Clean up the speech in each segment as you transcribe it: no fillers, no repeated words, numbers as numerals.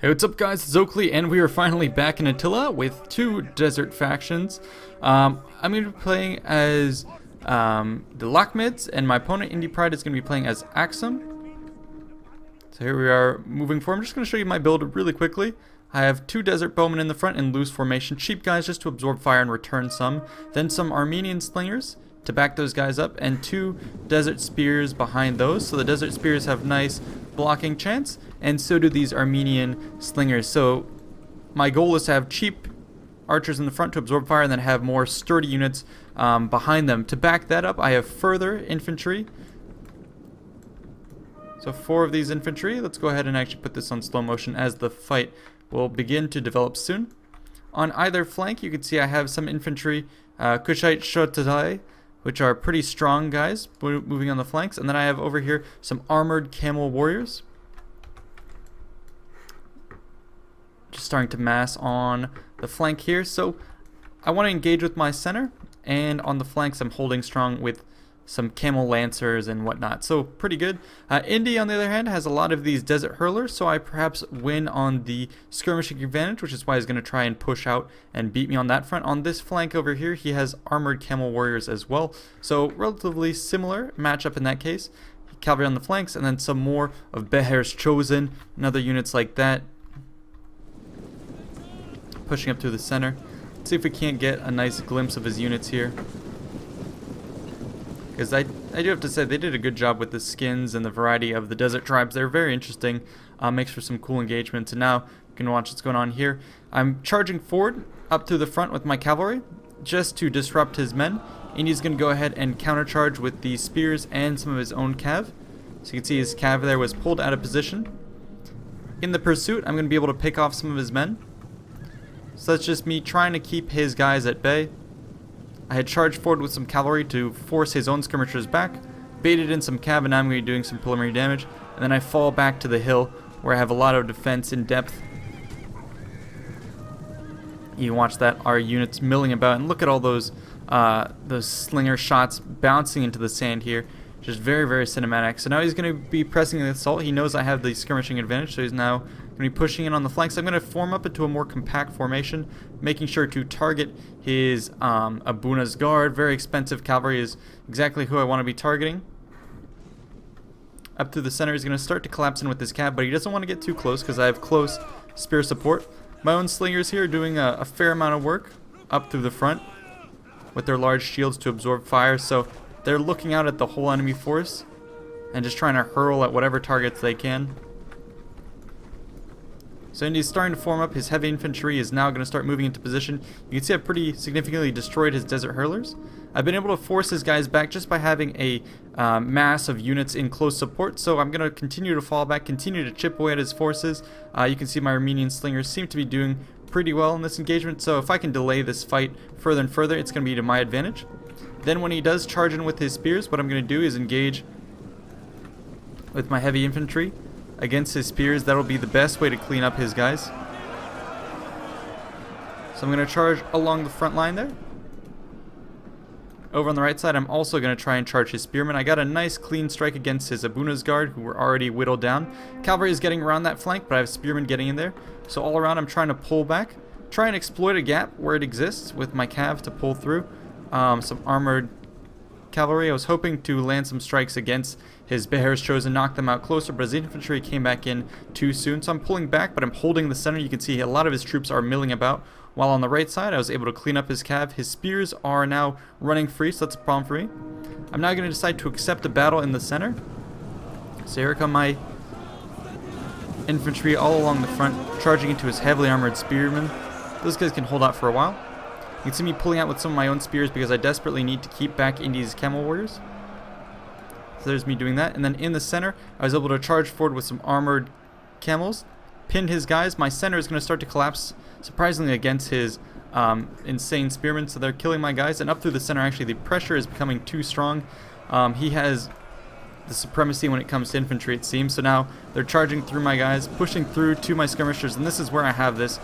Hey, what's up guys, it's Oakley, and we are finally back in Attila with two desert factions. I'm going to be playing as the Lakhmids, and my opponent Indypride is going to be playing as Aksum. So here we are moving forward. I'm just going to show you my build really quickly. I have two desert bowmen in the front in loose formation, cheap guys just to absorb fire and return some, then some Armenian slingers to back those guys up, and two desert spears behind those. So the desert spears have nice blocking chance, and so do these Armenian slingers. So my goal is to have cheap archers in the front to absorb fire, and then have more sturdy units behind them. To back that up, I have further infantry. So 4 of these infantry. Let's go ahead and actually put this on slow motion as the fight will begin to develop soon. On either flank, you can see I have some infantry, Kushite Shotatai, which are pretty strong guys moving on the flanks, and then I have over here some armored camel warriors just starting to mass on the flank here. So I want to engage with my center, and on the flanks I'm holding strong with some camel lancers and whatnot, so pretty good. Indy, on the other hand, has a lot of these desert hurlers, so I perhaps win on the skirmishing advantage, which is why he's going to try and push out and beat me on that front. On this flank over here, he has armored camel warriors as well, so relatively similar matchup in that case. Cavalry on the flanks, and then some more of Beher's Chosen and other units like that pushing up through the center. Let's see if we can't get a nice glimpse of his units here, because I do have to say they did a good job with the skins and the variety of the desert tribes. They're very interesting, makes for some cool engagements. And now you can watch what's going on here. I'm charging forward up to the front with my cavalry just to disrupt his men. Indy's going to go ahead and countercharge with the spears and some of his own cav. So you can see his cav there was pulled out of position. In the pursuit, I'm going to be able to pick off some of his men. So that's just me trying to keep his guys at bay. I had charged forward with some cavalry to force his own skirmishers back, baited in some cav, and now I'm going to be doing some preliminary damage, and then I fall back to the hill where I have a lot of defense in depth. You can watch that, our units milling about, and look at all those slinger shots bouncing into the sand here. Just very, very cinematic. So now he's going to be pressing the assault. He knows I have the skirmishing advantage, so he's now going to be pushing in on the flanks. I'm going to form up into a more compact formation, making sure to target his Abuna's guard. Very expensive cavalry is exactly who I want to be targeting. Up through the center, he's going to start to collapse in with his cav, but he doesn't want to get too close because I have close spear support. My own slingers here are doing a fair amount of work up through the front with their large shields to absorb fire, so they're looking out at the whole enemy force and just trying to hurl at whatever targets they can. So Indy's starting to form up. His heavy infantry is now going to start moving into position. You can see I've pretty significantly destroyed his desert hurlers. I've been able to force his guys back just by having a mass of units in close support. So I'm going to continue to fall back, continue to chip away at his forces. You can see my Armenian slingers seem to be doing pretty well in this engagement. So if I can delay this fight further and further, it's going to be to my advantage. Then when he does charge in with his spears, what I'm going to do is engage with my heavy infantry against his spears. That'll be the best way to clean up his guys. So I'm going to charge along the front line there. Over on the right side, I'm also going to try and charge his spearmen. I got a nice clean strike against his Abuna's guard, who were already whittled down. Cavalry is getting around that flank, but I have spearmen getting in there. So all around, I'm trying to pull back, try and exploit a gap where it exists with my cav to pull through. Some armored cavalry. I was hoping to land some strikes against his Beher's Chosen, knock them out closer, but his infantry came back in too soon. So I'm pulling back, but I'm holding the center. You can see a lot of his troops are milling about. While on the right side, I was able to clean up his cav. His spears are now running free, so that's a problem for me. I'm now going to decide to accept a battle in the center. So here come my infantry all along the front, charging into his heavily armored spearmen. Those guys can hold out for a while. You can see me pulling out with some of my own spears because I desperately need to keep back Indy's camel warriors. So there's me doing that. And then in the center, I was able to charge forward with some armored camels, pinned his guys. My center is going to start to collapse, surprisingly, against his insane spearmen. So they're killing my guys. And up through the center, actually, the pressure is becoming too strong. He has the supremacy when it comes to infantry, it seems. So now they're charging through my guys, pushing through to my skirmishers. And this is where I have this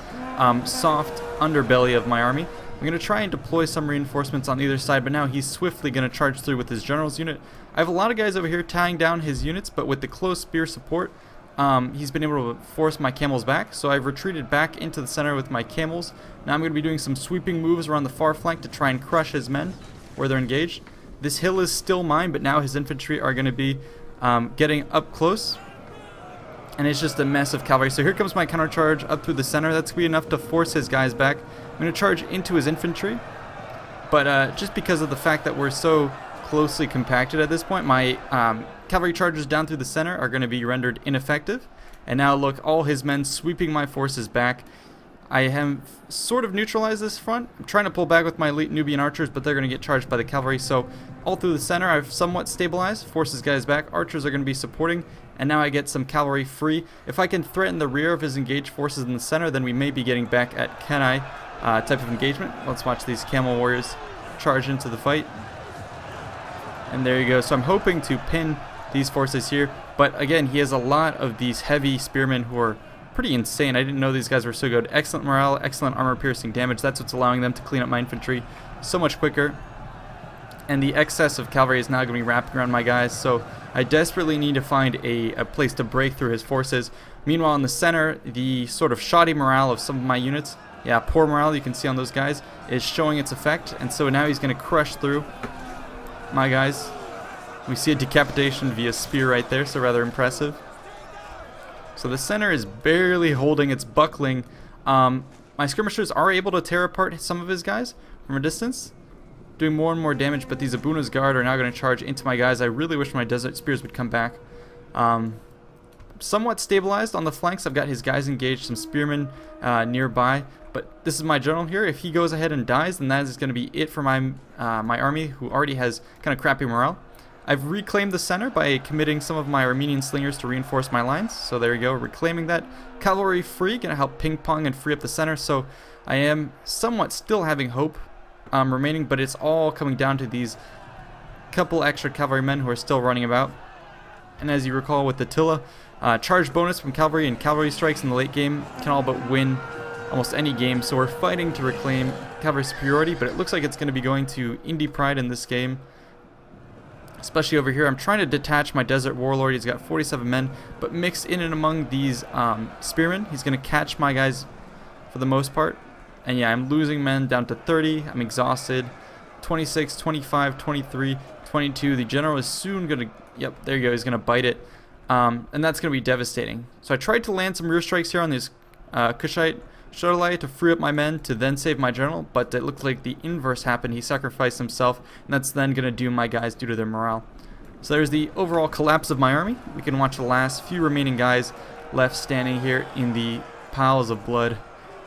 soft underbelly of my army. I'm going to try and deploy some reinforcements on either side, but now he's swiftly going to charge through with his general's unit. I have a lot of guys over here tying down his units, but with the close spear support, he's been able to force my camels back, so I've retreated back into the center with my camels. Now I'm going to be doing some sweeping moves around the far flank to try and crush his men where they're engaged. This hill is still mine, but now his infantry are going to be getting up close, and it's just a mess of cavalry. So here comes my counter charge up through the center. That's going to be enough to force his guys back. I'm going to charge into his infantry, but just because of the fact that we're so closely compacted at this point, my cavalry charges down through the center are going to be rendered ineffective. And now look, all his men sweeping my forces back. I have sort of neutralized this front. I'm trying to pull back with my elite Nubian archers, but they're going to get charged by the cavalry. So all through the center I've somewhat stabilized, force his guys back. Archers are going to be supporting, and now I get some cavalry free. If I can threaten the rear of his engaged forces in the center, then we may be getting back at Kenai type of engagement. Let's watch these camel warriors charge into the fight. And there you go. So I'm hoping to pin these forces here, but again, he has a lot of these heavy spearmen who are pretty insane. I didn't know these guys were so good. Excellent morale, excellent armor piercing damage. That's what's allowing them to clean up my infantry so much quicker. And the excess of cavalry is now going to be wrapping around my guys, so I desperately need to find a place to break through his forces. Meanwhile, in the center, the sort of shoddy morale of some of my units, yeah, poor morale you can see on those guys, is showing its effect, and so now he's going to crush through my guys. We see a decapitation via spear right there, so rather impressive. So the center is barely holding, it's buckling. My skirmishers are able to tear apart some of his guys from a distance, doing more and more damage, but these Abuna's Guard are now going to charge into my guys. I really wish my Desert Spears would come back. Somewhat stabilized on the flanks. I've got his guys engaged, some spearmen nearby, but this is my general here. If he goes ahead and dies, then that is going to be it for my my army, who already has kind of crappy morale. I've reclaimed the center by committing some of my Armenian slingers to reinforce my lines. So there you go, reclaiming that. Cavalry free, going to help ping pong and free up the center. So I am somewhat still having hope remaining, but it's all coming down to these couple extra cavalrymen who are still running about. And as you recall with the Attila, charge bonus from cavalry and cavalry strikes in the late game can all but win almost any game. So we're fighting to reclaim cavalry superiority, but it looks like it's going to be going to Indypride in this game. Especially over here, I'm trying to detach my Desert Warlord. He's got 47 men, but mixed in and among these spearmen, he's going to catch my guys for the most part. And yeah, I'm losing men down to 30. I'm exhausted. 26, 25, 23, 22. The general is soon going to, yep, there you go, he's going to bite it. And that's going to be devastating. So I tried to land some rear strikes here on these Kushite Shadowlight to free up my men to then save my general, but it looked like the inverse happened. He sacrificed himself, and that's then going to doom my guys due to their morale. So there's the overall collapse of my army. We can watch the last few remaining guys left standing here in the piles of blood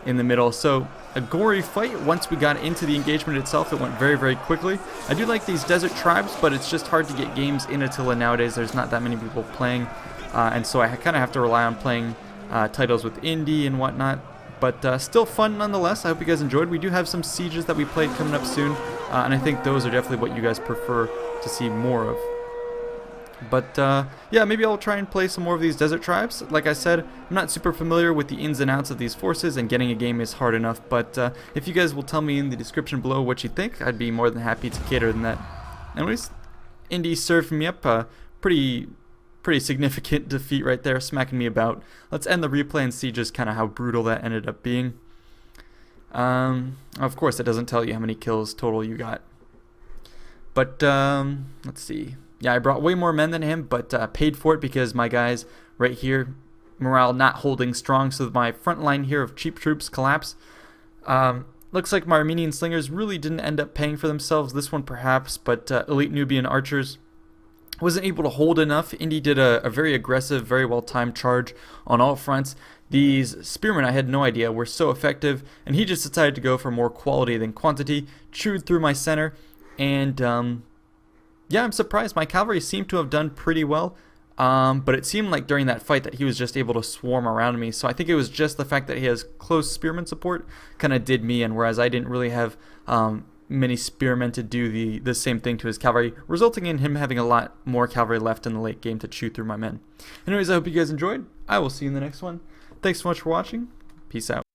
in the middle. So a gory fight. Once we got into the engagement itself, it went very, very quickly. I do like these desert tribes, but it's just hard to get games in Attila nowadays. There's not that many people playing, and so I kind of have to rely on playing titles with Indy and whatnot. But still fun nonetheless. I hope you guys enjoyed. We do have some sieges that we played coming up soon, and I think those are definitely what you guys prefer to see more of. But yeah, maybe I'll try and play some more of these desert tribes. Like I said, I'm not super familiar with the ins and outs of these forces, and getting a game is hard enough. But if you guys will tell me in the description below what you think, I'd be more than happy to cater than that. Anyways, Indy served me up pretty significant defeat right there, smacking me about. Let's end the replay and see just kind of how brutal that ended up being. Of course, it doesn't tell you how many kills total you got. But let's see. Yeah, I brought way more men than him, but paid for it because my guys right here, morale not holding strong, so my front line here of cheap troops collapse. Looks like my Armenian slingers really didn't end up paying for themselves. This one perhaps, but elite Nubian archers wasn't able to hold enough. Indy did a very aggressive, very well-timed charge on all fronts. These spearmen, I had no idea, were so effective, and he just decided to go for more quality than quantity, chewed through my center, and yeah, I'm surprised. My cavalry seemed to have done pretty well, but it seemed like during that fight that he was just able to swarm around me, so I think it was just the fact that he has close spearman support kind of did me in, whereas I didn't really have many spearmen to do the same thing to his cavalry, resulting in him having a lot more cavalry left in the late game to chew through my men. Anyways, I hope you guys enjoyed. I will see you in the next one. Thanks so much for watching. Peace out.